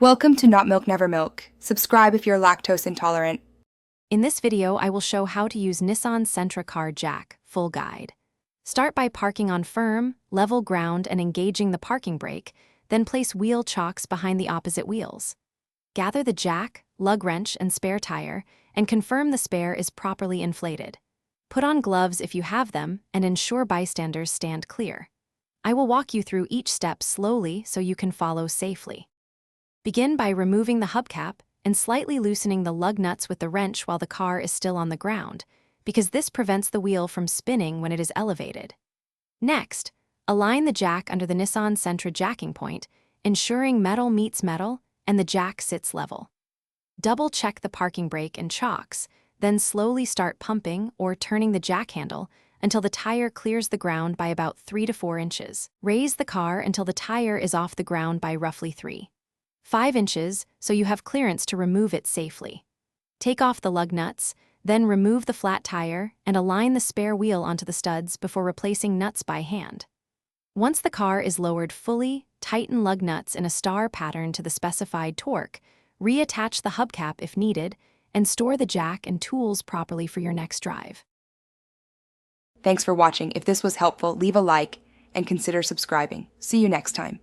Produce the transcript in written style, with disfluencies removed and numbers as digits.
Welcome to Not Milk Never Milk. Subscribe if you're lactose intolerant. In this video, I will show how to use Nissan Sentra car jack, full guide. Start by parking on firm, level ground and engaging the parking brake, then place wheel chocks behind the opposite wheels. Gather the jack, lug wrench and spare tire, and confirm the spare is properly inflated. Put on gloves if you have them, and ensure bystanders stand clear. I will walk you through each step slowly so you can follow safely. Begin by removing the hubcap and slightly loosening the lug nuts with the wrench while the car is still on the ground, because this prevents the wheel from spinning when it is elevated. Next, align the jack under the Nissan Sentra jacking point, ensuring metal meets metal and the jack sits level. Double-check the parking brake and chocks, then slowly start pumping or turning the jack handle until the tire clears the ground by about 3 to 4 inches. Raise the car until the tire is off the ground by roughly 5 inches so you have clearance to remove it safely. Take off the lug nuts, then remove the flat tire and align the spare wheel onto the studs before replacing nuts by hand. Once the car is lowered fully, tighten lug nuts in a star pattern to the specified torque, reattach the hubcap if needed, and store the jack and tools properly for your next drive. Thanks for watching. If this was helpful, leave a like and consider subscribing. See you next time.